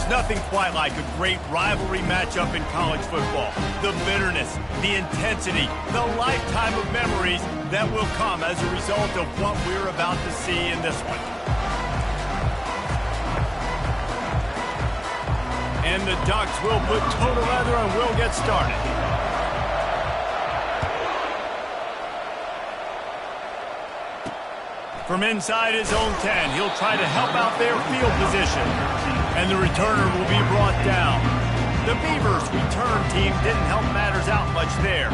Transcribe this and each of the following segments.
Nothing quite like a great rivalry matchup in college football. The bitterness, the intensity, the lifetime of memories that will come as a result of what we're about to see in this one. And the Ducks will put total leather and will get started. From inside his own 10, he'll try to help out their field position. And the returner will be brought down. The Beavers' return team didn't help matters out much there.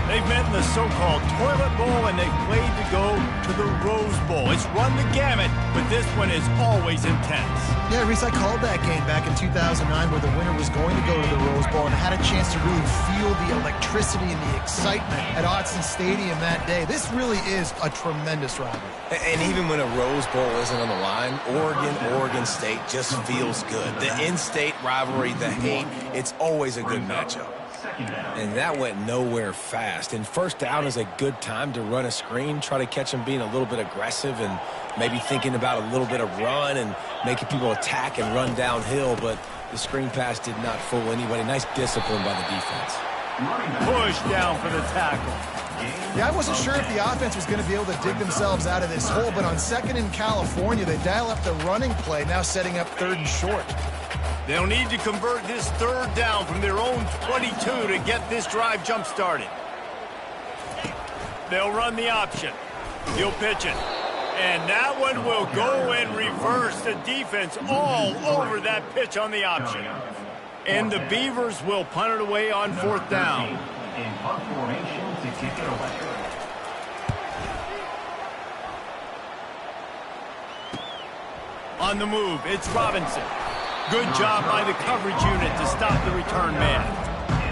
They've met in the so-called Toilet Bowl, and they've played to go to the Rose Bowl. It's run the gamut, but this one is always intense. Yeah, Reese, I called that game back in 2009 where the winner was going to go to the Rose Bowl and had a chance to really feel the electricity and the excitement at Autzen Stadium that day. This really is a tremendous rivalry. And even when a Rose Bowl isn't on the line, Oregon State just feels good. The in-state rivalry, the hate, it's always a good matchup. And that went nowhere fast. And first down is a good time to run a screen, try to catch them being a little bit aggressive and maybe thinking about a little bit of run and making people attack and run downhill. But the screen pass did not fool anybody. Nice discipline by the defense. Push down for the tackle. Yeah, I wasn't sure if the offense was going to be able to dig themselves out of this hole, but on second in California, they dial up the running play, now setting up third and short. They'll need to convert this third down from their own 22 to get this drive jump-started. They'll run the option. He'll pitch it. And that one will go and reverse the defense all over that pitch on the option. And the Beavers will punt it away on fourth down. In punt formation to kick it away. On the move, it's Robinson. Good job by the coverage unit to stop the return man.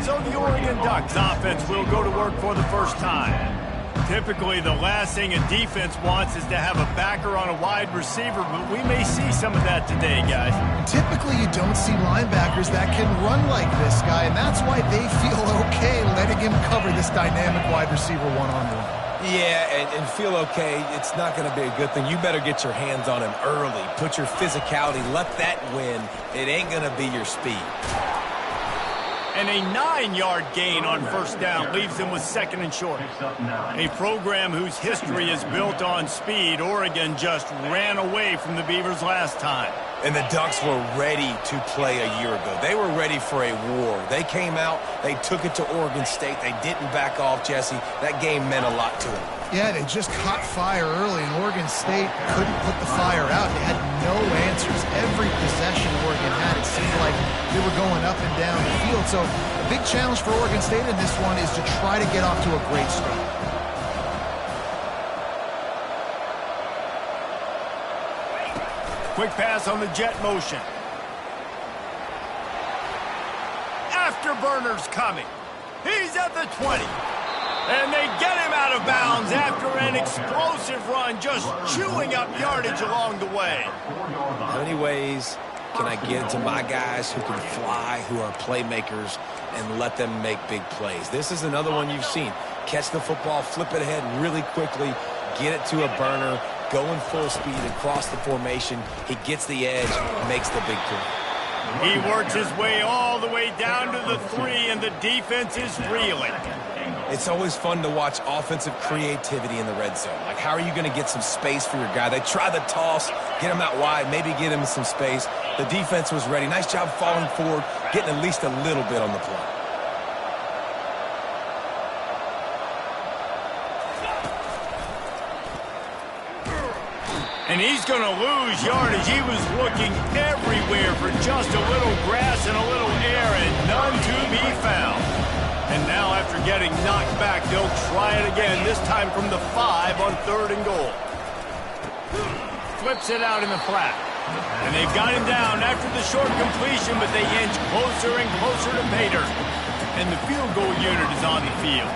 So the Oregon Ducks offense will go to work for the first time. Typically, the last thing a defense wants is to have a backer on a wide receiver, but we may see some of that today, guys. Typically, you don't see linebackers that can run like this guy, and that's why they feel okay letting him cover this dynamic wide receiver one-on-one. Yeah, and feel okay, it's not going to be a good thing. You better get your hands on him early. Put your physicality, let that win. It ain't going to be your speed. And a 9-yard gain on first down leaves them with second and short. A program whose history is built on speed. Oregon just ran away from the Beavers last time. And the Ducks were ready to play a year ago. They were ready for a war. They came out, they took it to Oregon State. They didn't back off, Jesse. That game meant a lot to them. Yeah, they just caught fire early, and Oregon State couldn't put the fire out. They had no answers. Every possession Oregon had, it seemed like they were going up and down the field. So a big challenge for Oregon State in this one is to try to get off to a great start. Quick pass on the jet motion. Afterburner's coming. He's at the 20. And they get him out of bounds after an explosive run, just chewing up yardage along the way. How many ways can I get to my guys who can fly, who are playmakers, and let them make big plays? This is another one you've seen. Catch the football, flip it ahead really quickly, get it to a burner, going full speed across the formation. He gets the edge, makes the big play. He works his way all the way down to the 3, and the defense is reeling. It's always fun to watch offensive creativity in the red zone. Like, how are you going to get some space for your guy? They try the toss, get him out wide, maybe get him some space. The defense was ready. Nice job falling forward, getting at least a little bit on the play. And he's going to lose yardage. He was looking everywhere for just a little grass and a little air, and none to be found. And now, after getting knocked back, they'll try it again, this time from the 5 on 3rd and goal. Flips it out in the flat. And they've got him down after the short completion, but they inch closer and closer to Bader. And the field goal unit is on the field.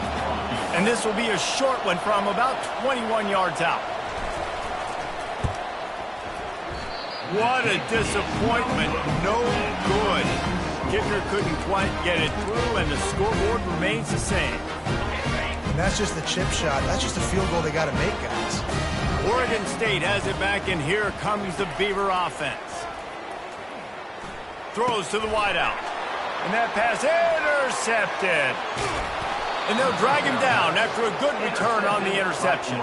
And this will be a short one from about 21 yards out. What a disappointment. No good. Kittner couldn't quite get it through, and the scoreboard remains the same. And that's just the chip shot. That's just a field goal they got to make, guys. Oregon State has it back, and here comes the Beaver offense. Throws to the wideout. And that pass intercepted. And they'll drag him down after a good return on the interception.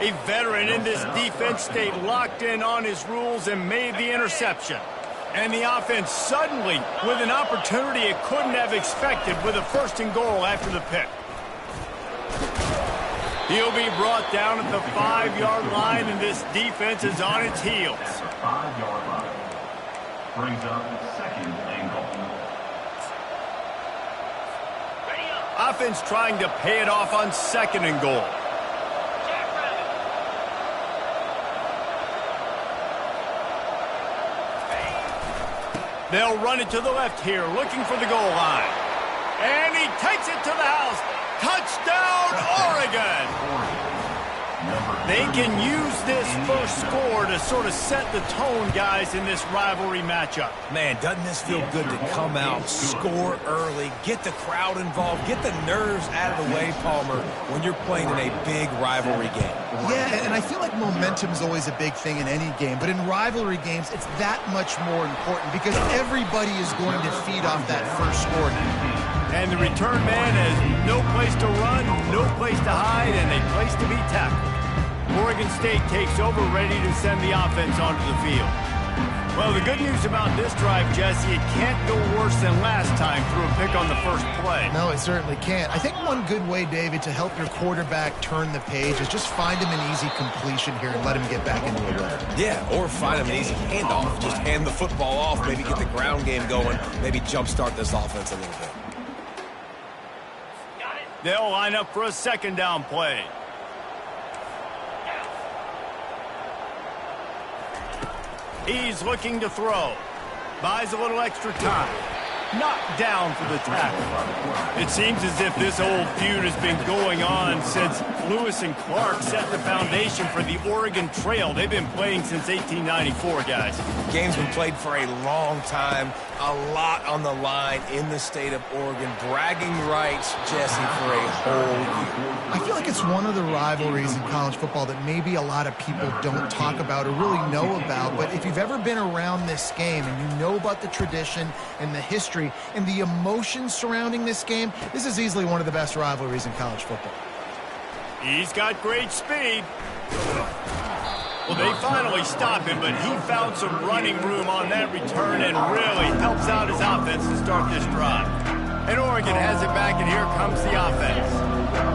A veteran in this defense stayed locked in on his rules and made the interception. And the offense suddenly with an opportunity it couldn't have expected with a 1st and goal after the pick. He'll be brought down at the 5-yard line, and this defense is on its heels. 5-yard line. Brings up 2nd and goal. Offense trying to pay it off on 2nd and goal. They'll run it to the left here, looking for the goal line. And he takes it to the house. Touchdown, Oregon! They can use this first score to sort of set the tone, guys, in this rivalry matchup. Man, doesn't this feel good to come out, score early, get the crowd involved, get the nerves out of the way, Palmer, when you're playing in a big rivalry game. Yeah, and I feel like momentum is always a big thing in any game, but in rivalry games, it's that much more important because everybody is going to feed off that first score. And the return man has no place to run, no place to hide, and a place to be tackled. Oregon State takes over, ready to send the offense onto the field. Well, the good news about this drive, Jesse, it can't go worse than last time through a pick on the first play. No, it certainly can't. I think one good way, David, to help your quarterback turn the page is just find him an easy completion here and let him get back into a rhythm. Yeah, or find him an easy handoff. Just hand the football off, maybe get the ground game going, maybe jumpstart this offense a little bit. They'll line up for a 2nd down play. He's looking to throw. Buys a little extra time. Knocked down for the tackle. It seems as if this old feud has been going on since Lewis and Clark set the foundation for the Oregon Trail. They've been playing since 1894, guys. The game's been played for a long time. A lot on the line in the state of Oregon. Bragging rights, Jesse, for a whole year. I feel like it's one of the rivalries in college football that maybe a lot of people don't talk about or really know about. But if you've ever been around this game and you know about the tradition and the history and the emotions surrounding this game, this is easily one of the best rivalries in college football. He's got great speed. Well, they finally stop him, but he found some running room on that return and really helps out his offense to start this drive. And Oregon has it back, and here comes the offense.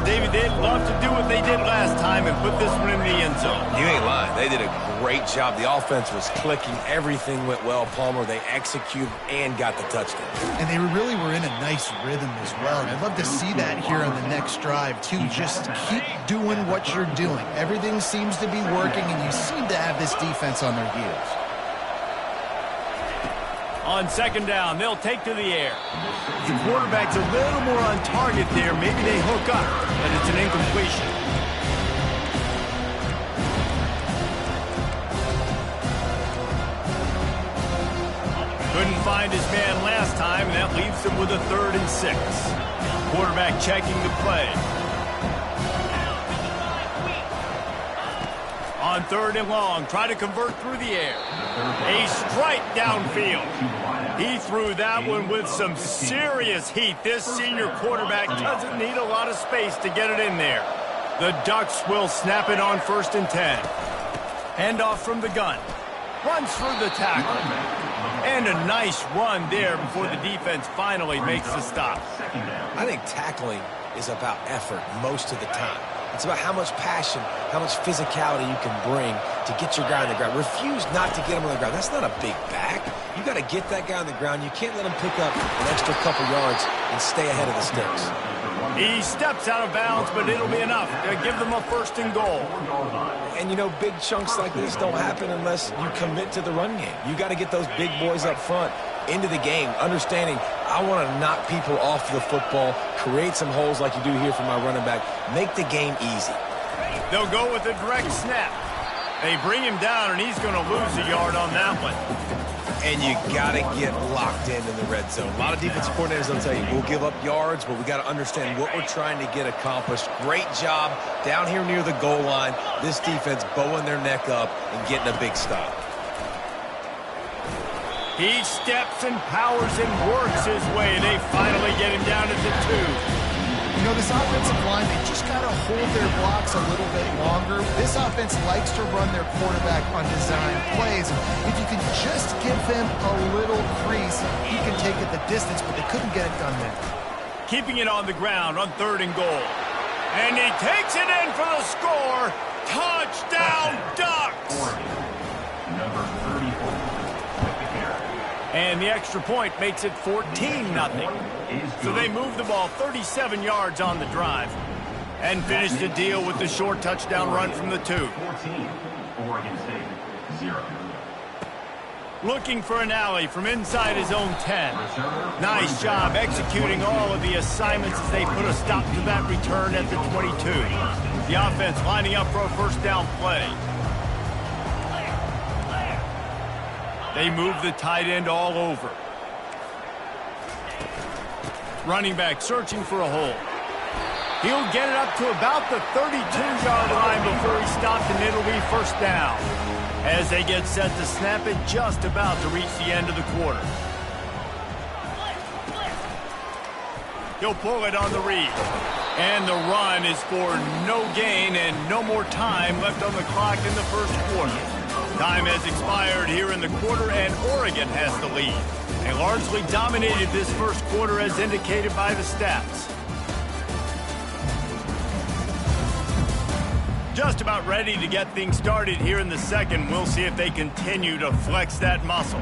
David, they'd love to do what they did last time and put this one in the end zone. You ain't lying. They did a great job. The offense was clicking. Everything went well, Palmer. They executed and got the touchdown. And they really were in a nice rhythm as well. And I'd love to see that here on the next drive, too. Just keep doing what you're doing. Everything seems to be working, and you seem to have this defense on their heels. On 2nd down, they'll take to the air. The quarterback's a little more on target there. Maybe they hook up, but it's an incompletion. Couldn't find his man last time, and that leaves him with a 3rd and 6. Quarterback checking the play. On 3rd and long, try to convert through the air. A strike downfield. He threw that one with some serious heat. This senior quarterback doesn't need a lot of space to get it in there. The Ducks will snap it on 1st and 10. Handoff from the gun. Runs through the tackle. And a nice run there before the defense finally makes the stop. I think tackling is about effort most of the time. It's about how much passion, how much physicality you can bring to get your guy on the ground. Refuse not to get him on the ground. That's not a big back. You got to get that guy on the ground. You can't let him pick up an extra couple yards and stay ahead of the sticks. He steps out of bounds, but it'll be enough to give them a 1st and goal. And, you know, big chunks like this don't happen unless you commit to the run game. You got to get those big boys up front into the game, understanding I want to knock people off the football, create some holes like you do here for my running back, make the game easy. They'll go with a direct snap. They bring him down, and he's going to lose a yard on that one. And you got to get locked in the red zone. A lot of defensive coordinators will tell you, we'll give up yards, but we got to understand what we're trying to get accomplished. Great job down here near the goal line. This defense bowing their neck up and getting a big stop. He steps and powers and works his way. They finally get him down at the 2. You know, this offensive line, they just got to hold their blocks a little bit longer. This offense likes to run their quarterback on design plays. If you can just give them a little crease, he can take it the distance, but they couldn't get it done there. Keeping it on the ground on 3rd and goal. And he takes it in for the score. Touchdown, Ducks! Number 34. And the extra point makes it 14-0. So they move the ball 37 yards on the drive and finish the deal with the short touchdown run from the 2. 14, Oregon State, 0. Looking for an alley from inside his own 10. Nice job executing all of the assignments as they put a stop to that return at the 22. The offense lining up for a first down play. They move the tight end all over. Running back searching for a hole. He'll get it up to about the 32-yard line before he stopped, and it'll be first down. As they get set to snap it, just about to reach the end of the quarter. He'll pull it on the read. And the run is for no gain and no more time left on the clock in the first quarter. Time has expired here in the quarter, and Oregon has the lead. They largely dominated this first quarter as indicated by the stats. Just about ready to get things started here in the second. We'll see if they continue to flex that muscle.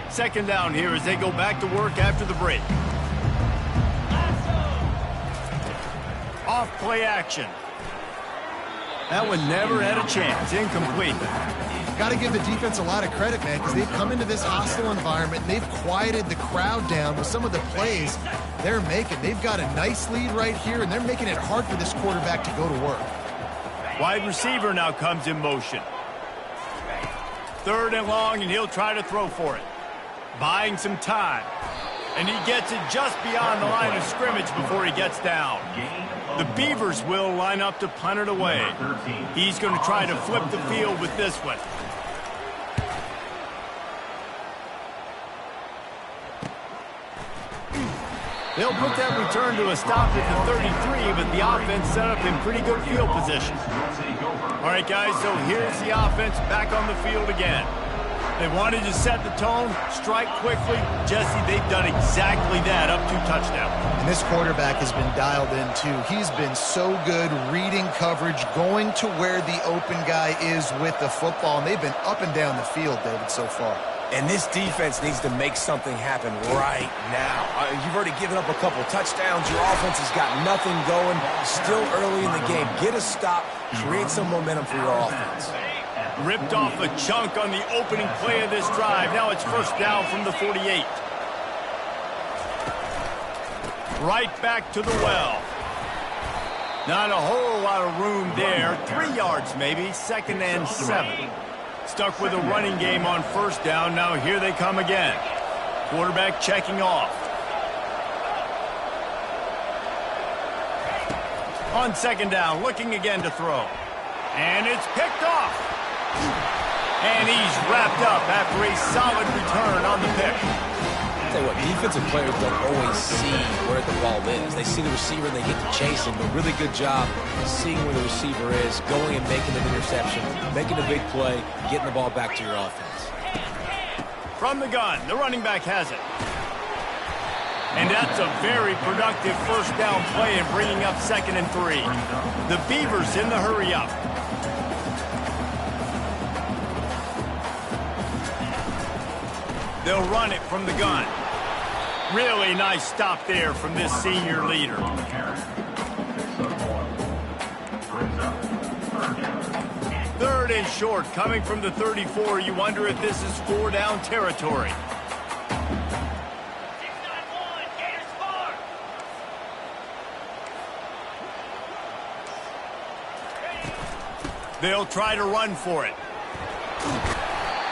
Second down here as they go back to work after the break. Off play action. That one never had a chance. Incomplete. Got to give the defense a lot of credit, man, because they've come into this hostile environment and they've quieted the crowd down with some of the plays they're making. They've got a nice lead right here, and they're making it hard for this quarterback to go to work. Wide receiver now comes in motion. 3rd and long, and he'll try to throw for it. Buying some time. And he gets it just beyond the line of scrimmage before he gets down. The Beavers will line up to punt it away. He's going to try to flip the field with this one. They'll put that return to a stop at the 33, but the offense set up in pretty good field position. All right, guys, so here's the offense back on the field again. They wanted to set the tone, strike quickly. Jesse, they've done exactly that, up 2 touchdowns. And this quarterback has been dialed in, too. He's been so good reading coverage, going to where the open guy is with the football, and they've been up and down the field, David, so far. And this defense needs to make something happen right now. You've already given up a couple touchdowns. Your offense has got nothing going. Still early in the game. Get a stop. Create some momentum for your offense. Ripped off a chunk on the opening play of this drive. Now it's first down from the 48. Right back to the well. Not a whole lot of room there. 3 yards maybe. 2nd and 7. Stuck with a running game on first down. Now here they come again. Quarterback checking off. On 2nd down, looking again to throw. And it's picked off. And he's wrapped up after a solid return on the pick. I'll tell you what, defensive players don't always see where the ball is. They see the receiver and they get to chase him. But really good job seeing where the receiver is, going and making an interception, making a big play, getting the ball back to your offense. From the gun, the running back has it. And that's a very productive first down play and bringing up 2nd and 3. The Beavers in the hurry up. They'll run it from the gun. Really nice stop there from this senior leader. 3rd and short, coming from the 34. You wonder if this is 4-down territory. They'll try to run for it.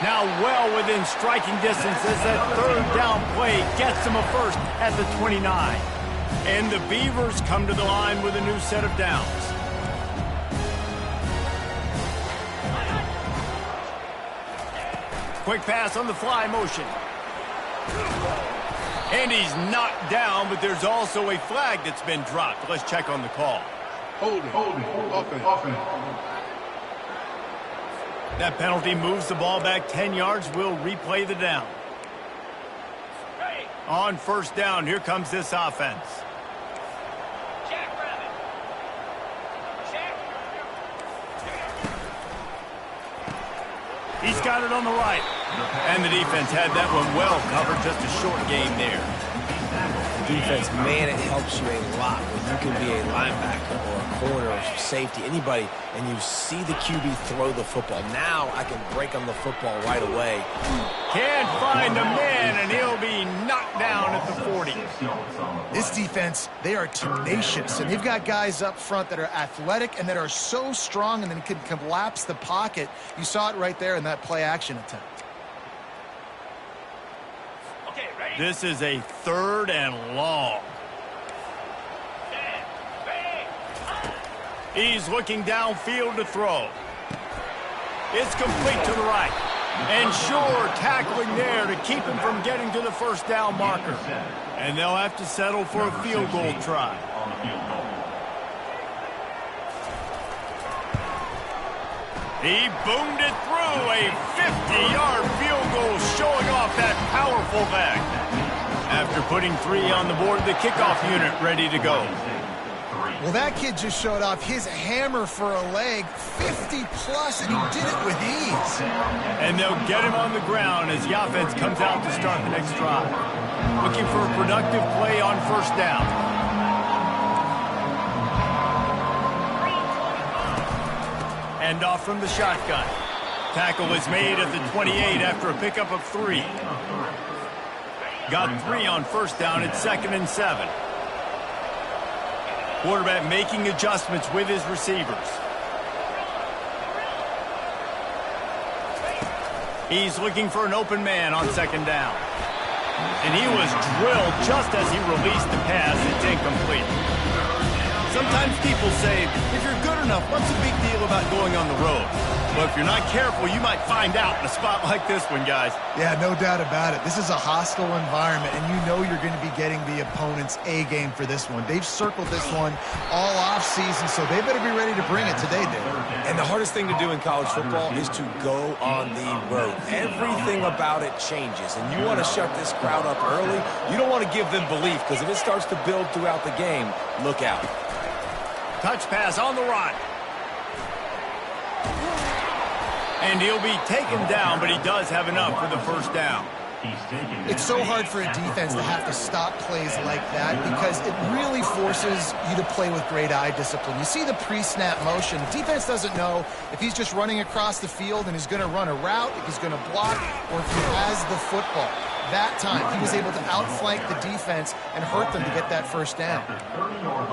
Now well within striking distance as that 3rd down play gets them a first at the 29. And the Beavers come to the line with a new set of downs. quick pass on the fly motion. And he's knocked down, but there's also a flag that's been dropped. Let's check on the call. Holding. Offense. That penalty moves the ball back 10 yards. We'll replay the down. On first down, here comes this offense. He's got it on the right. And the defense had that one well covered. Just a short game there. Defense, man, it helps you a lot when you can be a linebacker or a corner or safety, anybody, and you see the QB throw the football. Now I can break on the football right away. Can't find a man, and he'll be knocked down at the 40. This defense, they are tenacious, and they've got guys up front that are athletic and that are so strong and then can collapse the pocket. You saw it right there in that play-action attempt. This is a 3rd and long. He's looking downfield to throw. It's complete to the right. And sure, tackling there to keep him from getting to the first down marker. And they'll have to settle for a field goal try. He boomed it through a 50-yard field goal, showing off that powerful back. After putting 3 on the board, the kickoff unit ready to go. Well, that kid just showed off his hammer for a leg, 50-plus, and he did it with ease. And they'll get him on the ground as the offense comes out to start the next drive. Looking for a productive play on first down. Hand off from the shotgun. Tackle is made at the 28 after a pickup of 3. Got 3 on first down at 2nd and 7. Quarterback making adjustments with his receivers. He's looking for an open man on 2nd down. And he was drilled just as he released the pass. It's incomplete. Sometimes people say, if you're good enough, what's the big deal about going on the road? But if you're not careful, you might find out in a spot like this one, guys. Yeah, no doubt about it. This is a hostile environment, and you know you're going to be getting the opponent's A game for this one. They've circled this one all offseason, so they better be ready to bring it today, Dave. And the hardest thing to do in college football is to go on the road. Everything about it changes, and you want to shut this crowd up early. You don't want to give them belief, because if it starts to build throughout the game, look out. Touch pass on the run. And he'll be taken down, but he does have enough for the first down. It's so hard for a defense to have to stop plays like that because it really forces you to play with great eye discipline. You see the pre-snap motion. The defense doesn't know if he's just running across the field and he's going to run a route, if he's going to block, or if he has the football. That time, he was able to outflank the defense and hurt them to get that first down.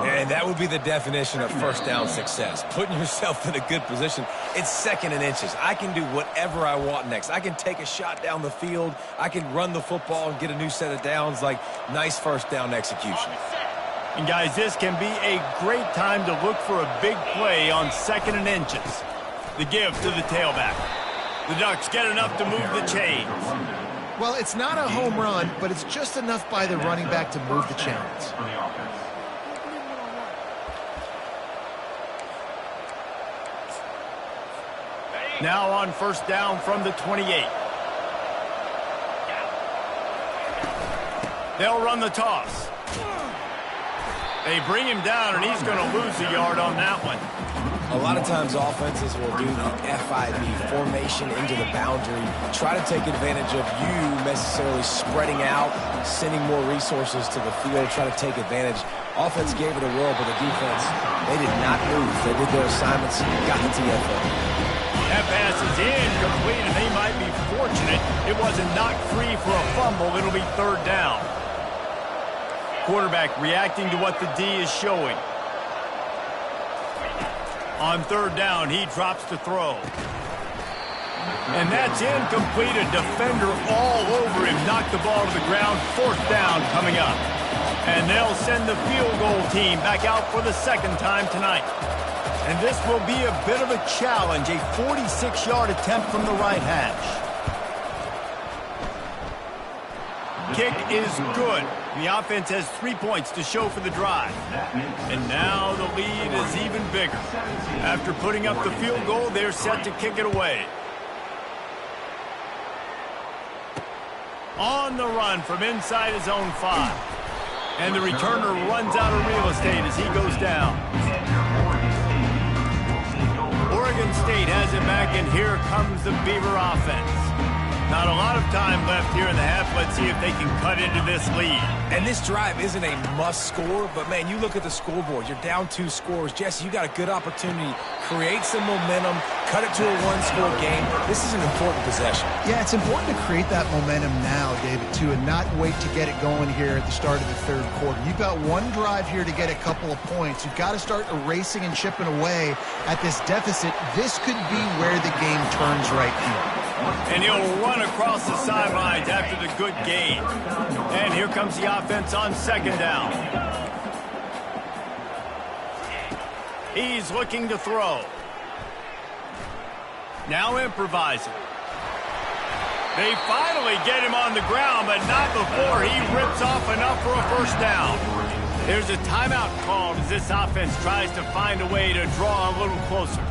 And that would be the definition of first down success. Putting yourself in a good position. It's 2nd and inches. I can do whatever I want next. I can take a shot down the field. I can run the football and get a new set of downs. Like, nice first down execution. And guys, this can be a great time to look for a big play on 2nd and inches. The give to the tailback. The Ducks get enough to move the chains. Well, it's not a home run, but it's just enough by the running back to move the chains. Now on first down from the 28. They'll run the toss. They bring him down, and he's going to lose a yard on that one. A lot of times offenses will do the FIB, formation into the boundary, try to take advantage of you necessarily spreading out, sending more resources to the field, try to take advantage. Offense gave it a whirl, but the defense, they did not move. They did their assignments, got the TFO. That pass is incomplete, and they might be fortunate it wasn't knocked free for a fumble. It'll be 3rd down. Quarterback reacting to what the D is showing. On 3rd down, he drops to throw. And that's incomplete. A defender all over him. Knocked the ball to the ground. 4th down coming up. And they'll send the field goal team back out for the 2nd time tonight. And this will be a bit of a challenge. A 46-yard attempt from the right hash. kick is good. The offense has 3 points to show for the drive. And now the lead is even bigger. After putting up the field goal, they're set to kick it away. On the run from inside his own 5. And the returner runs out of real estate as he goes down. Oregon State has it back, and here comes the Beaver offense. Not a lot of time left here in the half. Let's see if they can cut into this lead. And this drive isn't a must score, but man, you look at the scoreboard. You're down 2 scores. Jesse, you got a good opportunity. Create some momentum. Cut it to a 1-score game. This is an important possession. Yeah, it's important to create that momentum now, David, too, and not wait to get it going here at the start of the third quarter. You've got one drive here to get a couple of points. You've got to start erasing and chipping away at this deficit. This could be where the game turns right here. And he'll run across the sidelines after the good gain. And here comes the offense on second down. He's looking to throw. Now improvising. They finally get him on the ground, but not before he rips off enough for a first down. There's a timeout called as this offense tries to find a way to draw a little closer.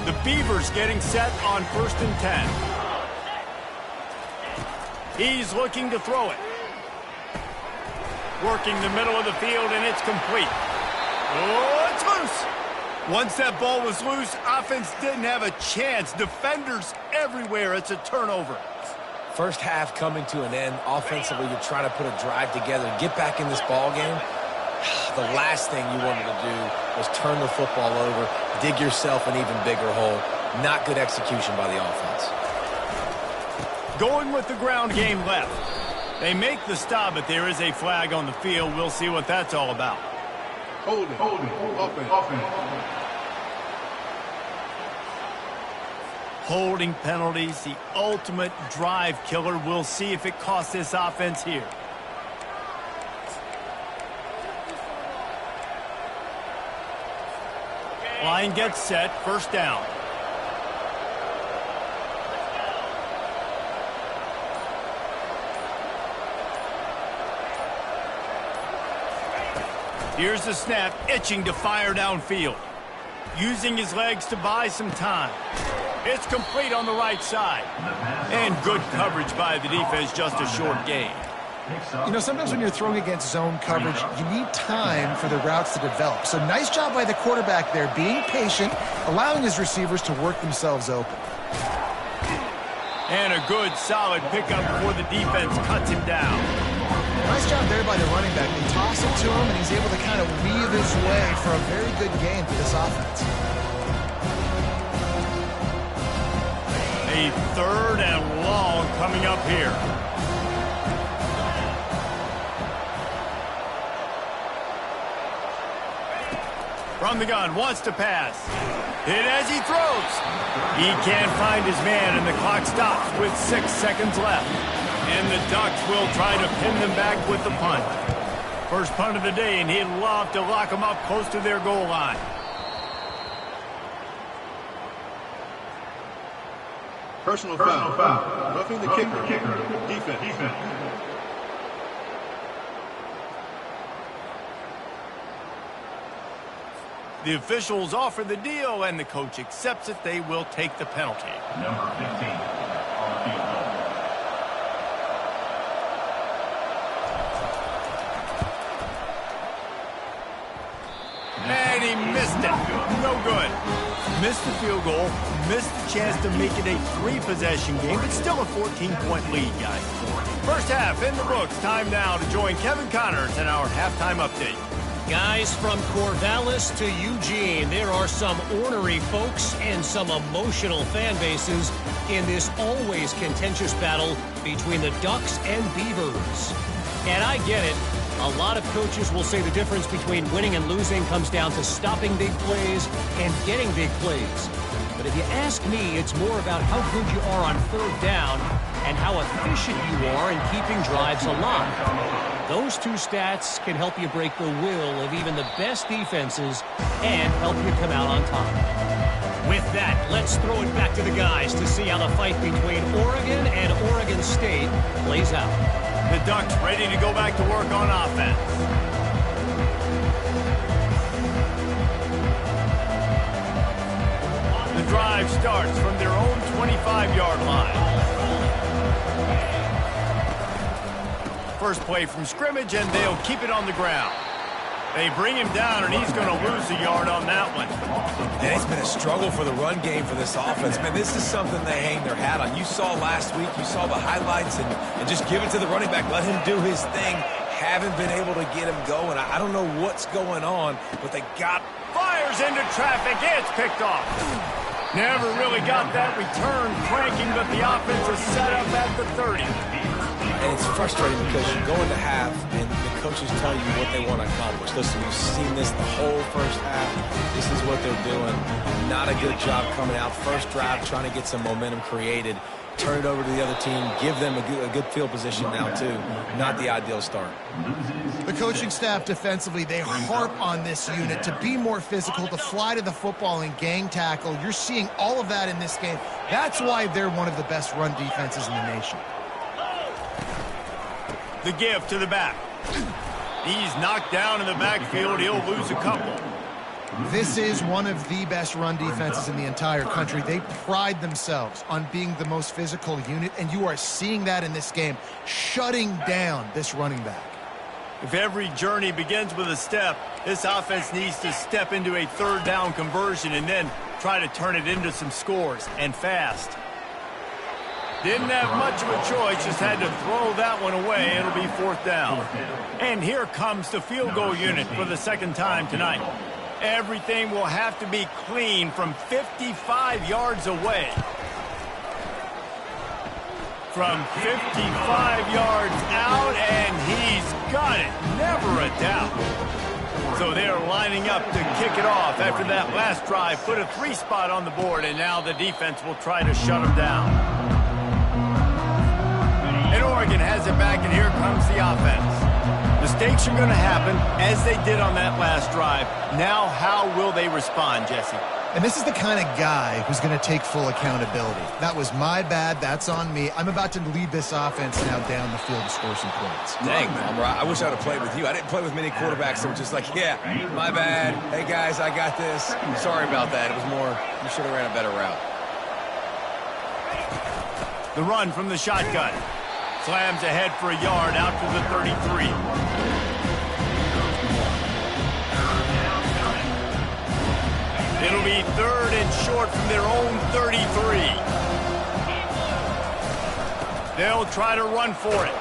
The Beavers getting set on 1st and 10. He's looking to throw it. Working the middle of the field, and it's complete. Oh, it's loose. Once that ball was loose, offense didn't have a chance. Defenders everywhere. It's a turnover. First half coming to an end. Offensively, you're trying to put a drive together and get back in this ball game. The last thing you wanted to do was turn the football over, dig yourself an even bigger hole. Not good execution by the offense. Going with the ground game left. They make the stop, but there is a flag on the field. We'll see what that's all about. Holding. Offense. Holding penalties, the ultimate drive killer. We'll see if it costs this offense here. Line gets set, first down. Here's the snap, itching to fire downfield. Using his legs to buy some time. It's complete on the right side. And good coverage by the defense, just a short gain. You know, sometimes when you're throwing against zone coverage, you need time for the routes to develop. So nice job by the quarterback there, being patient, allowing his receivers to work themselves open. And a good, solid pickup before the defense cuts him down. Nice job there by the running back. They toss it to him, and he's able to kind of weave his way for a very good gain for this offense. A 3rd and long coming up here. From the gun, wants to pass. Hit as he throws. He can't find his man, and the clock stops with 6 seconds left. And the Ducks will try to pin them back with the punt. First punt of the day, and he'd love to lock them up close to their goal line. Personal foul. Roughing the kicker. Defense. The officials offer the deal, and the coach accepts it. They will take the penalty. Number 15 on the field goal. And he missed it. No good. Missed the field goal, missed the chance to make it a 3-possession game, but still a 14-point lead, guys. First half in the books. Time now to join Kevin Connors in our halftime update. Guys, from Corvallis to Eugene, there are some ornery folks and some emotional fan bases in this always contentious battle between the Ducks and Beavers. And I get it. A lot of coaches will say the difference between winning and losing comes down to stopping big plays and getting big plays. But if you ask me, it's more about how good you are on 3rd down and how efficient you are in keeping drives alive. Those 2 stats can help you break the will of even the best defenses and help you come out on top. With that, let's throw it back to the guys to see how the fight between Oregon and Oregon State plays out. The Ducks ready to go back to work on offense. The drive starts from their own 25-yard line. First play from scrimmage, and they'll keep it on the ground. They bring him down, and he's going to lose a yard on that one. And it's been a struggle for the run game for this offense. Man, this is something they hang their hat on. You saw last week, you saw the highlights, and just give it to the running back. Let him do his thing. Haven't been able to get him going. I don't know what's going on, but they got... Fires into traffic. It's picked off. Never really got that return cranking, but the offense is set up at the 30. And it's frustrating because you go into half and the coaches tell you what they want to accomplish. Listen, we've seen this the whole first half. This is what they're doing. Not a good job coming out. First drive, trying to get some momentum created. Turn it over to the other team. Give them a good field position now, too. Not the ideal start. The coaching staff defensively, they harp on this unit to be more physical, to fly to the football and gang tackle. You're seeing all of that in this game. That's why they're one of the best run defenses in the nation. The give to the back. He's knocked down in the backfield. He'll lose a couple. This is one of the best run defenses in the entire country. They pride themselves on being the most physical unit, and you are seeing that in this game, shutting down this running back. If every journey begins with a step, this offense needs to step into a third down conversion and then try to turn it into some scores, and fast. Didn't have much of a choice, just had to throw that one away. It'll be fourth down. And here comes the field goal unit for the second time tonight. Everything will have to be clean from 55 yards away. From 55 yards out, and he's got it. Never a doubt. So they're lining up to kick it off after that last drive. Put a 3-spot on the board, and now the defense will try to shut them down. And Oregon has it back, and here comes the offense. Mistakes are going to happen, as they did on that last drive. Now, how will they respond, Jesse? And this is the kind of guy who's going to take full accountability. That was my bad. That's on me. I'm about to lead this offense now down the field to score some points. Dang, Palmer, I wish I would have played with you. I didn't play with many quarterbacks that were just like, yeah, my bad. Hey, guys, I got this. Sorry about that. It was more, you should have ran a better route. The run from the shotgun. Slams ahead for a yard out to the 33. It'll be third and short from their own 33. They'll try to run for it.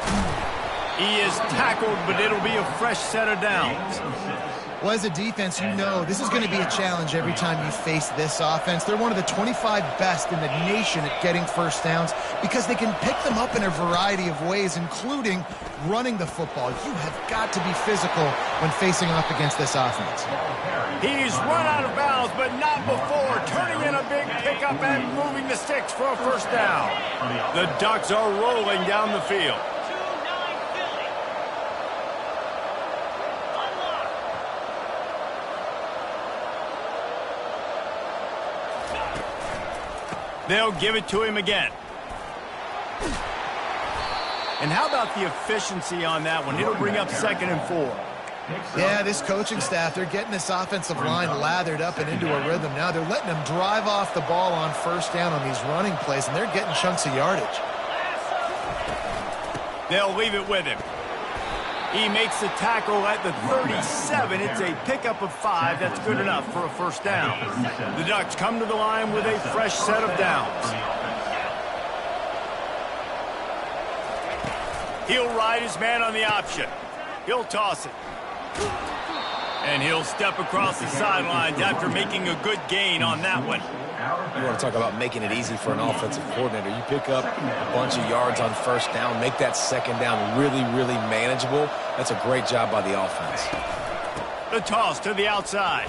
He is tackled, but it'll be a fresh set of downs. Well, as a defense, you know this is going to be a challenge every time you face this offense. They're one of the 25 best in the nation at getting first downs because they can pick them up in a variety of ways, including running the football. You have got to be physical when facing off against this offense. He's run out of bounds, but not before. Turning in a big pickup and moving the sticks for a first down. The Ducks are rolling down the field. They'll give it to him again. And how about the efficiency on that one? It'll bring up 2nd and 4. Yeah, this coaching staff, they're getting this offensive line lathered up and into a rhythm now. They're letting them drive off the ball on first down on these running plays, and they're getting chunks of yardage. They'll leave it with him. He makes the tackle at the 37. It's a pickup of 5. That's good enough for a first down. The Ducks come to the line with a fresh set of downs. He'll ride his man on the option. He'll toss it. And he'll step across the sidelines after making a good gain on that one. You want to talk about making it easy for an offensive coordinator. You pick up a bunch of yards on first down, make that second down really, really manageable. That's a great job by the offense. The toss to the outside.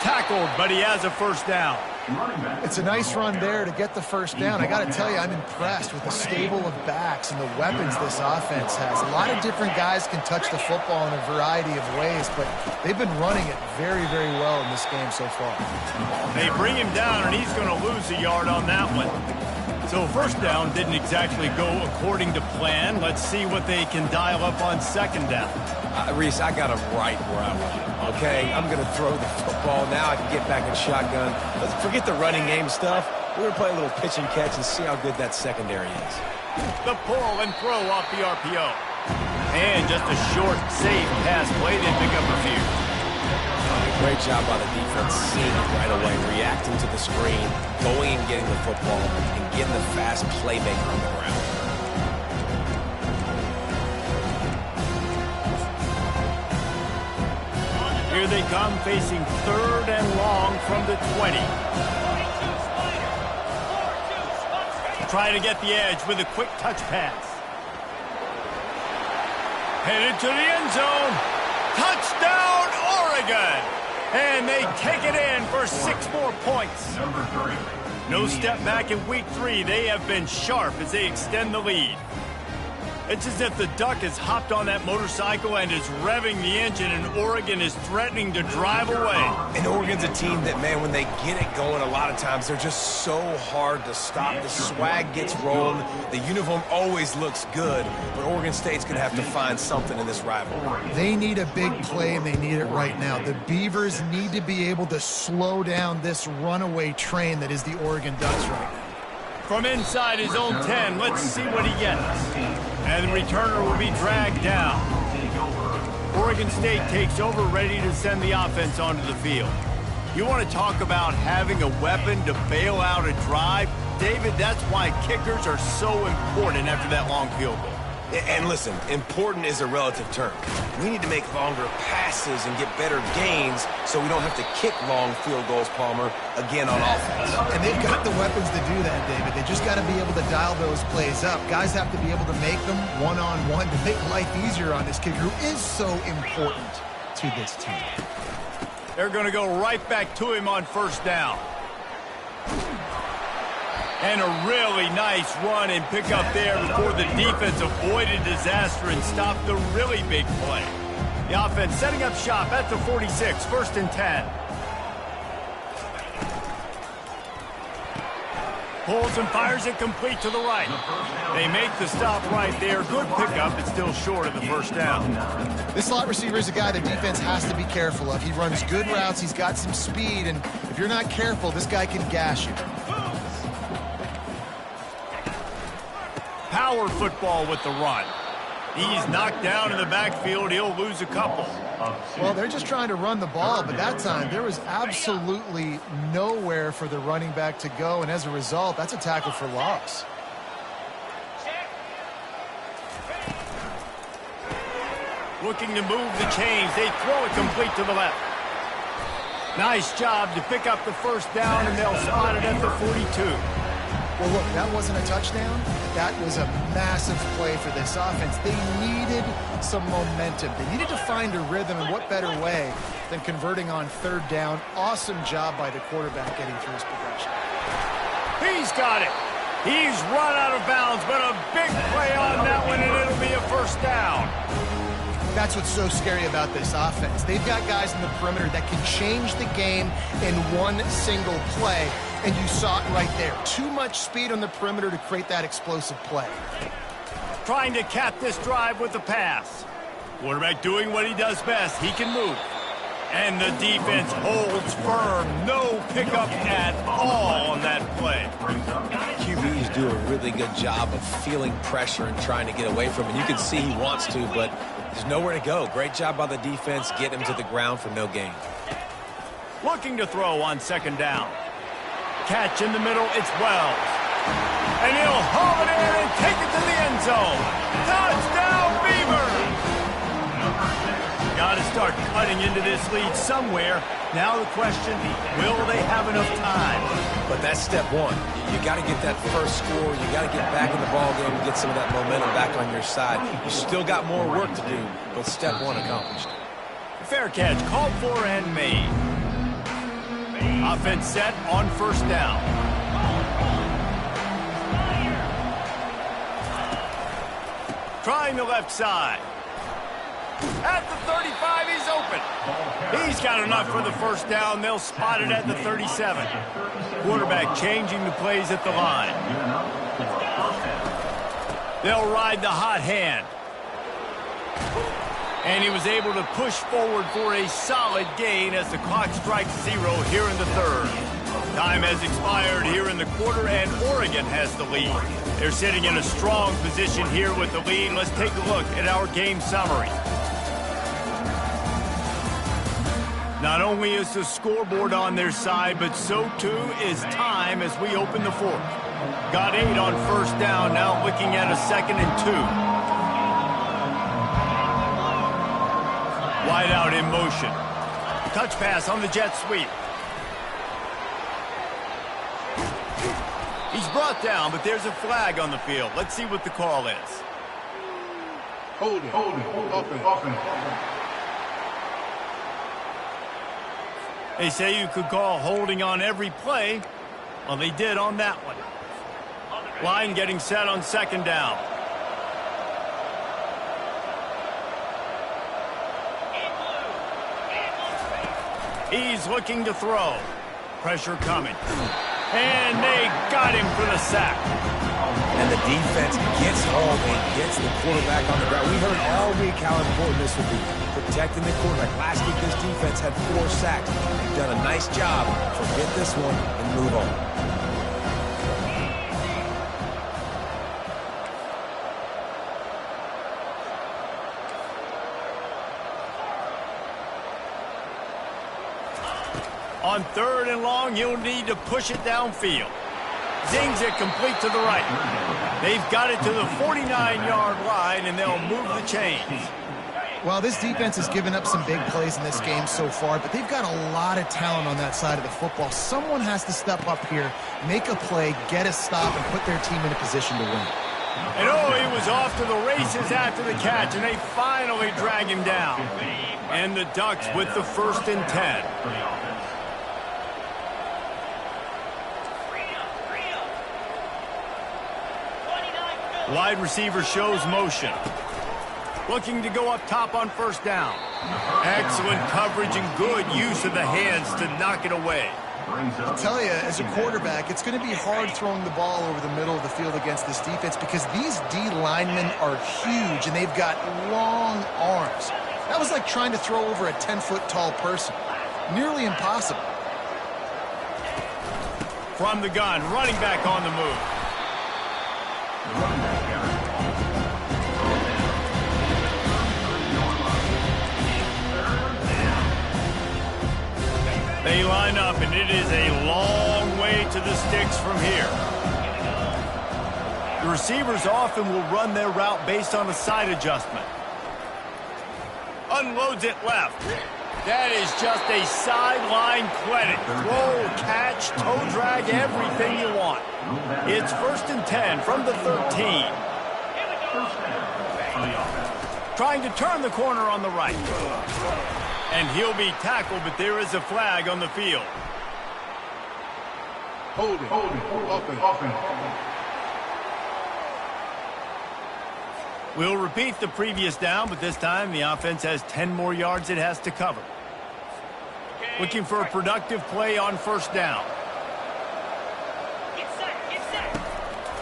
Tackled, but he has a first down. It's a nice run there to get the first down. I got to tell you, I'm impressed with the stable of backs and the weapons this offense has. A lot of different guys can touch the football in a variety of ways, but they've been running it very, very well in this game so far. They bring him down, and he's going to lose a yard on that one. So first down didn't exactly go according to plan. Let's see what they can dial up on second down. Reese, I got him right where I want him, okay? I'm going to throw the football. Now I can get back in shotgun. Let's forget the running game stuff. We're going to play a little pitch and catch and see how good that secondary is. The pull and throw off the RPO. And just a short, safe pass play. They pick up a few. Great job by the defense, seeing it right away, reacting to the screen, going and getting the football, and getting the fast playmaker on the ground. Here they come, facing third and long from the 20. Trying to get the edge with a quick touch pass. Headed to the end zone. Touchdown, Oregon! And they take it in for 6 more points. Number 3. No step back in week 3. They have been sharp as they extend the lead. It's as if the Duck has hopped on that motorcycle and is revving the engine, and Oregon is threatening to drive away. And Oregon's a team that, man, when they get it going, a lot of times they're just so hard to stop. The swag gets rolling. The uniform always looks good, but Oregon State's going to have to find something in this rivalry. They need a big play, and they need it right now. The Beavers need to be able to slow down this runaway train that is the Oregon Ducks right now. From inside his own 10, let's see what he gets. And the returner will be dragged down. Oregon State takes over, ready to send the offense onto the field. You want to talk about having a weapon to bail out a drive? David, that's why kickers are so important after that long field goal. And listen, important is a relative term. We need to make longer passes and get better gains so we don't have to kick long field goals, Palmer, again on offense. And they've got the weapons to do that, David. They just got to be able to dial those plays up. Guys have to be able to make them one-on-one to make life easier on this kicker who is so important to this team. They're going to go right back to him on first down. And a really nice run and pick up there before the defense avoided disaster and stopped the really big play. The offense setting up shop at the 46, 1st and 10. Pulls and fires it complete to the right. They make the stop right there. Good pickup, but still short of the first down. This slot receiver is a guy the defense has to be careful of. He runs good routes, he's got some speed, and if you're not careful, this guy can gash you. Power football with the run. He's knocked down in the backfield. He'll lose a couple. Well, they're just trying to run the ball, but that time there was absolutely nowhere for the running back to go, and as a result, that's a tackle for loss. Looking to move the chains. They throw it complete to the left. Nice job to pick up the first down, and they'll spot it at the 42. Well, look, that wasn't a touchdown. That was a massive play for this offense. They needed some momentum. They needed to find a rhythm, and what better way than converting on third down. Awesome job by the quarterback getting through his progression. He's got it. He's run out of bounds, but a big play on that one, and it'll be a first down. That's what's so scary about this offense. They've got guys in the perimeter that can change the game in one single play, and you saw it right there. Too much speed on the perimeter to create that explosive play. Trying to cap this drive with the pass. Quarterback doing what he does best. He can move. And the defense holds firm. No pickup at all on that play. QBs do a really good job of feeling pressure and trying to get away from it. You can see he wants to, but there's nowhere to go. Great job by the defense, getting him to the ground for no gain. Looking to throw on second down. Catch in the middle, it's Wells. And he'll haul it in and take it to the end zone. Touchdown, Beavers! Got to start cutting into this lead somewhere. Now the question, will they have enough time? But that's step one. You got to get that first score. You got to get back in the ball game and get some of that momentum back on your side. You still got more work to do, but step one accomplished. Fair catch called for and made. Offense set on first down. Trying the left side. At the 35, he's open. He's got enough for the first down. They'll spot it at the 37. Quarterback changing the plays at the line. They'll ride the hot hand. And he was able to push forward for a solid gain as the clock strikes 0 here in the third. Time has expired here in the quarter, and Oregon has the lead. They're sitting in a strong position here with the lead. Let's take a look at our game summary. Not only is the scoreboard on their side, but so too is time as we open the fourth. Got 8 on first down, now looking at a 2nd and 2. Wide out in motion. Touch pass on the jet sweep. He's brought down, but there's a flag on the field. Let's see what the call is. Holding. Offense. They say you could call holding on every play. Well, they did on that one. Line getting set on 2nd down. He's looking to throw. Pressure coming. And they got him for the sack. And the defense gets home and gets the quarterback on the ground. We heard all week how important this would be. Protecting the quarterback. Last week, this defense had 4 sacks. They've done a nice job. Forget this one and move on. On 3rd and long, you'll need to push it downfield. Zings it complete to the right. They've got it to the 49-yard line, and they'll move the chains. Well, this defense has given up some big plays in this game so far, but they've got a lot of talent on that side of the football. Someone has to step up here, make a play, get a stop, and put their team in a position to win. And he was off to the races after the catch, and they finally drag him down. And the Ducks with the 1st and 10. Wide receiver shows motion. Looking to go up top on 1st down. Excellent coverage and good use of the hands to knock it away. I'll tell you, as a quarterback, it's going to be hard throwing the ball over the middle of the field against this defense because these D linemen are huge and they've got long arms. That was like trying to throw over a 10-foot tall person. Nearly impossible. From the gun, running back on the move. They line up, and it is a long way to the sticks from here. The receivers often will run their route based on a side adjustment. Unloads it left. That is just a sideline credit. Throw, catch, toe drag, everything you want. It's 1st and 10 from the 13. Trying to turn the corner on the right. And he'll be tackled, but there is a flag on the field. Holding. Offense. We'll repeat the previous down, but this time the offense has 10 more yards it has to cover. Looking for a productive play on 1st down.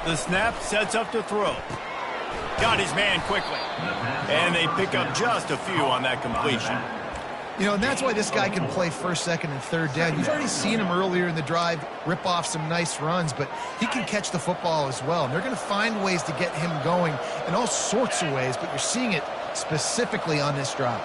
The snap sets up to throw. Got his man quickly. And they pick up just a few on that completion. You know, and that's why this guy can play 1st, 2nd, and 3rd down. You've already seen him earlier in the drive rip off some nice runs, but he can catch the football as well. And they're going to find ways to get him going in all sorts of ways, but you're seeing it specifically on this drive.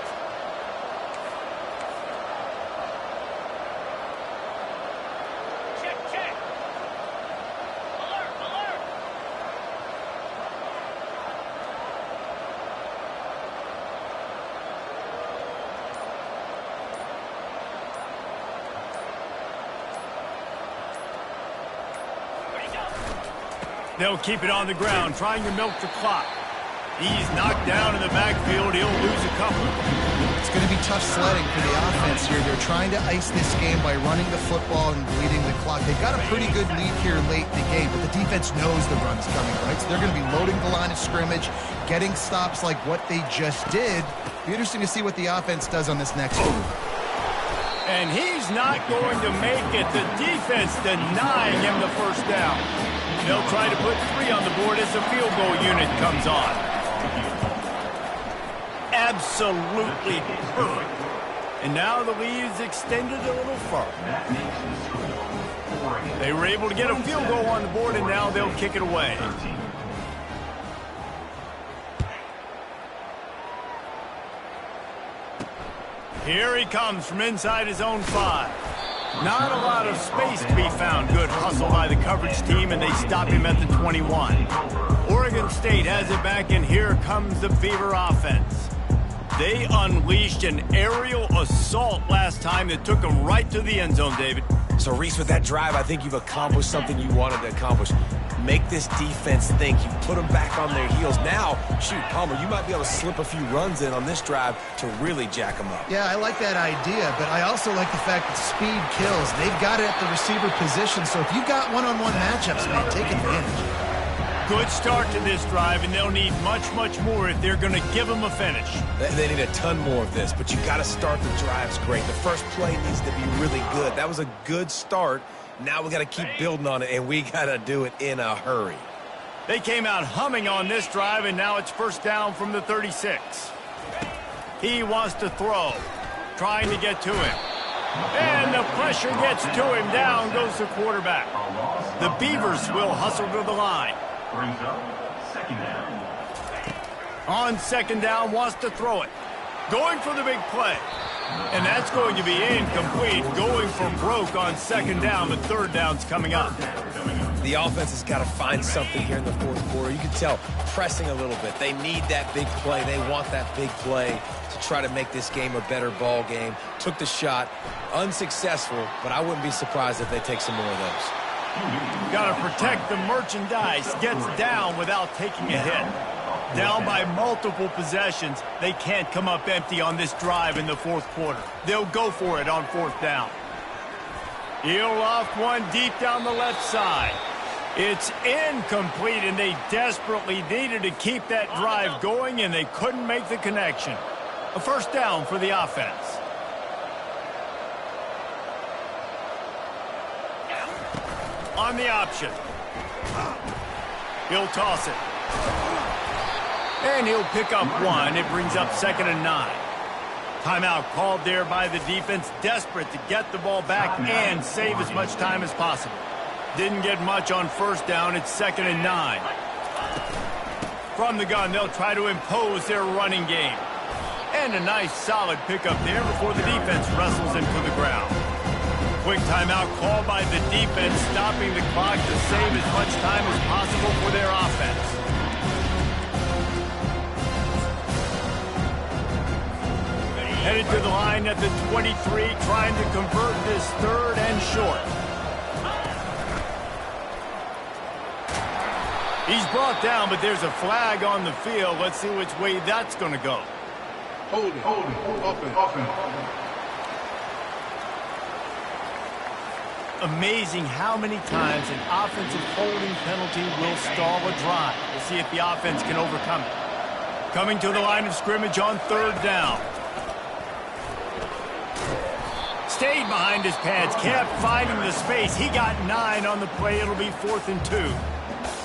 They'll keep it on the ground, trying to milk the clock. He's knocked down in the backfield. He'll lose a couple. It's going to be tough sledding for the offense here. They're trying to ice this game by running the football and bleeding the clock. They've got a pretty good lead here late in the game, but the defense knows the run's coming, right? So they're going to be loading the line of scrimmage, getting stops like what they just did. Be interesting to see what the offense does on this next move. And he's not going to make it. The defense denying him the first down. They'll try to put 3 on the board as the field goal unit comes on. Absolutely perfect. And now the lead is extended a little further. They were able to get a field goal on the board, and now they'll kick it away. Here he comes from inside his own 5. Not a lot of space to be found. Good hustle by the coverage team, and they stop him at the 21. Oregon State has it back, and here comes the Beaver offense. They unleashed an aerial assault last time that took them right to the end zone, David. So, Reese, with that drive, I think you've accomplished something you wanted to accomplish. Make this defense think. You put them back on their heels. Now, shoot, Palmer, you might be able to slip a few runs in on this drive to really jack them up. Yeah, I like that idea, but I also like the fact that speed kills. They've got it at the receiver position, so if you've got one-on-one matchups, man, take advantage. Good start to this drive, and they'll need much, much more if they're going to give them a finish. They need a ton more of this, but you got to start the drives great. The first play needs to be really good. That was a good start. Now we got to keep building on it, and we got to do it in a hurry. They came out humming on this drive, and now it's first down from the 36. He wants to throw, trying to get to him. And the pressure gets to him. Down goes the quarterback. The Beavers will hustle to the line. Brings up second down. On second down, wants to throw it. Going for the big play. And that's going to be incomplete. Going for broke on second down. The third down's coming up. The offense has got to find something here in the fourth quarter. You can tell, pressing a little bit. They need that big play. They want that big play to try to make this game a better ball game. Took the shot. Unsuccessful, but I wouldn't be surprised if they take some more of those. Got to protect the merchandise. Gets down without taking a hit. Down by multiple possessions. They can't come up empty on this drive in the fourth quarter. They'll go for it on fourth down. He'll loft one deep down the left side. It's incomplete, and they desperately needed to keep that drive going, and they couldn't make the connection. A first down for the offense. On the option. He'll toss it. And he'll pick up one. It brings up 2nd and 9. Timeout called there by the defense, desperate to get the ball back and save as much time as possible. Didn't get much on first down. It's 2nd and 9. From the gun, they'll try to impose their running game. And a nice solid pickup there before the defense wrestles him to the ground. Quick timeout called by the defense, stopping the clock to save as much time as possible for their offense. Headed to the line at the 23, trying to convert this 3rd and short. He's brought down, but there's a flag on the field. Let's see which way that's going to go. Hold it, offense. Amazing how many times an offensive holding penalty will stall a drive. We'll see if the offense can overcome it. Coming to the line of scrimmage on 3rd down. Stayed behind his pads, kept finding the space. He got 9 on the play. It'll be 4th and 2.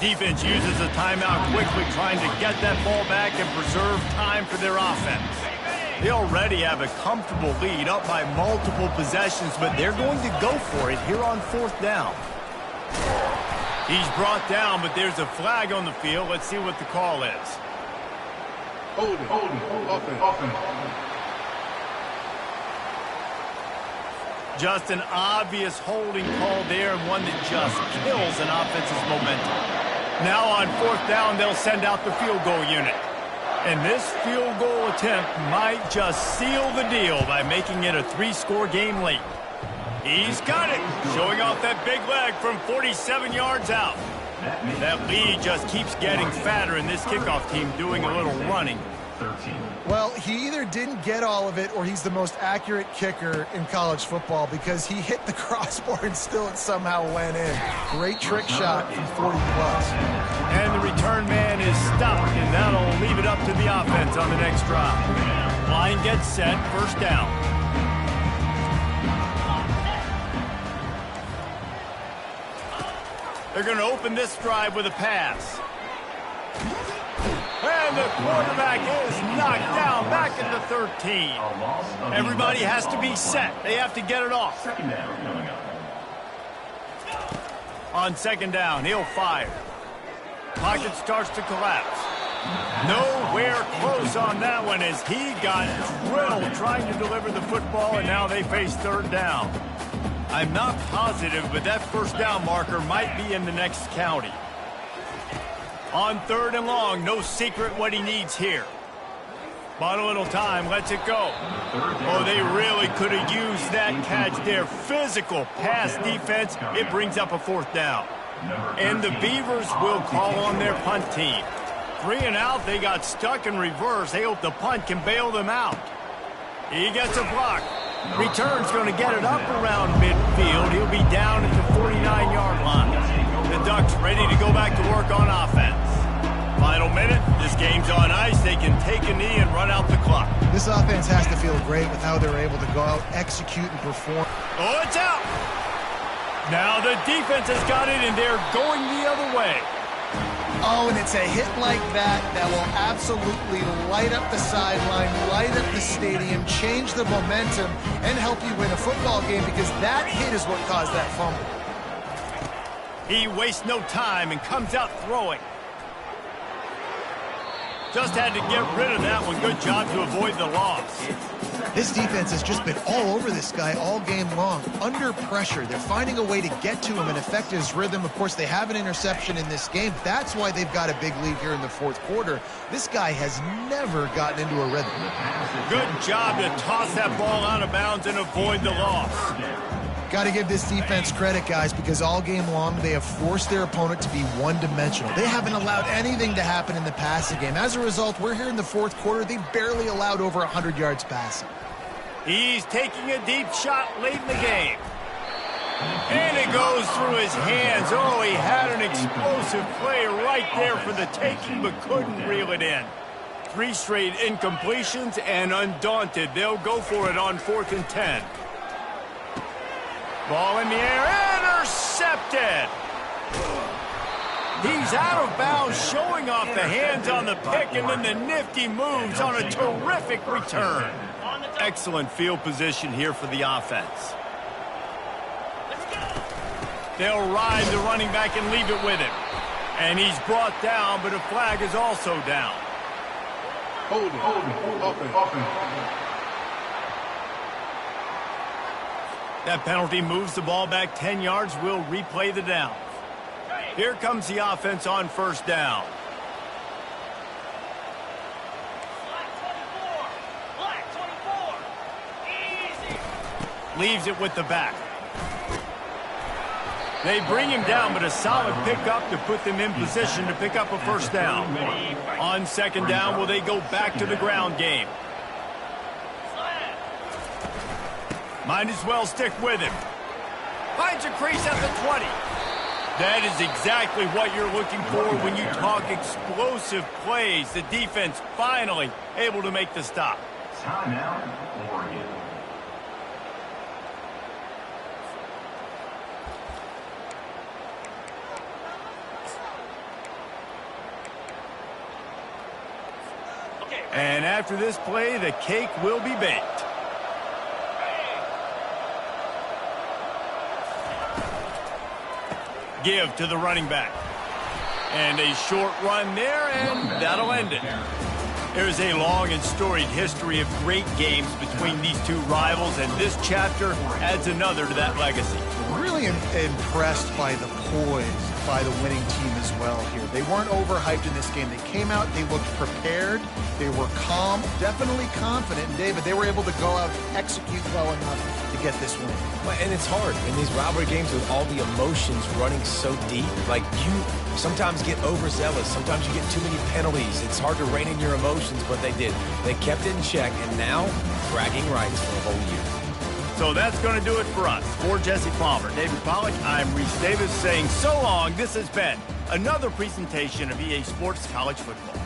Defense uses a timeout quickly, trying to get that ball back and preserve time for their offense. They already have a comfortable lead, up by multiple possessions, but they're going to go for it here on 4th down. He's brought down, but there's a flag on the field. Let's see what the call is. Hold it, offense. Just an obvious holding call there, and one that just kills an offense's momentum. Now on 4th down, they'll send out the field goal unit. And this field goal attempt might just seal the deal by making it a 3-score game late. He's got it, showing off that big leg from 47 yards out. That lead just keeps getting fatter, and this kickoff team doing a little running. 13. Well, he either didn't get all of it or he's the most accurate kicker in college football because he hit the crossbar and still it somehow went in. Great trick shot from 40-plus. And the return man is stopped, and that'll leave it up to the offense on the next drive. Line gets set, first down. They're going to open this drive with a pass. And the quarterback is knocked down back at the 13. Everybody has to be set. They have to get it off. Second down coming up. On second down, he'll fire. Pocket starts to collapse. Nowhere close on that one as he got drilled trying to deliver the football, and now they face third down. I'm not positive, but that first down marker might be in the next county. On third and long, no secret what he needs here. Bought a little time, lets it go. Oh, they really could have used that catch there. Physical pass defense, it brings up a fourth down. And the Beavers will call on their punt team. 3 and out, they got stuck in reverse. They hope the punt can bail them out. He gets a block. Return's going to get it up around midfield. He'll be down at the 49-yard line. The Ducks ready to go back to work on offense. Final minute, this game's on ice. They can take a knee and run out the clock. This offense has to feel great with how they're able to go out, execute, and perform. Oh, it's out! Now the defense has got it, and they're going the other way. Oh, and it's a hit like that that will absolutely light up the sideline, light up the stadium, change the momentum, and help you win a football game because that hit is what caused that fumble. He wastes no time and comes out throwing. Just had to get rid of that one. Good job to avoid the loss. This defense has just been all over this guy all game long. Under pressure, they're finding a way to get to him and affect his rhythm. Of course, they have an interception in this game. That's why they've got a big lead here in the fourth quarter. This guy has never gotten into a rhythm. Good job to toss that ball out of bounds and avoid the loss. Got to give this defense credit, guys, because all game long they have forced their opponent to be one-dimensional. They haven't allowed anything to happen in the passing game. As a result, we're here in the fourth quarter. They barely allowed over 100 yards passing. He's taking a deep shot late in the game. And it goes through his hands. Oh, he had an explosive play right there for the taking, but couldn't reel it in. 3 straight incompletions, and undaunted, they'll go for it on 4th and 10. Ball in the air, intercepted. He's out of bounds, showing off the hands on the pick, and then the nifty moves on a terrific return. Excellent field position here for the offense. They'll ride the running back and leave it with him. And he's brought down, but a flag is also down. Hold it, up and. That penalty moves the ball back 10 yards. We'll replay the down. Here comes the offense on first down. Leaves it with the back. They bring him down, but a solid pickup to put them in position to pick up a first down. On second down, will they go back to the ground game? Might as well stick with him. Finds a crease at the 20. That is exactly what you're looking for when you talk explosive plays. The defense finally able to make the stop. Timeout, Oregon. And after this play, the cake will be baked. Give to the running back. And a short run there, and that'll end it. There's a long and storied history of great games between these two rivals, and this chapter adds another to that legacy. really impressed by the poise by the winning team as well here. They weren't overhyped in this game. They came out, they looked prepared, they were calm, definitely confident. And David, they were able to go out and execute well enough to get this win. And it's hard in these rivalry games with all the emotions running so deep. Like, you sometimes get overzealous. Sometimes you get too many penalties. It's hard to rein in your emotions, but they did. They kept it in check, and now bragging rights for a whole year. So that's going to do it for us. For Jesse Palmer, David Pollack, I'm Reese Davis saying so long. This has been another presentation of EA Sports College Football.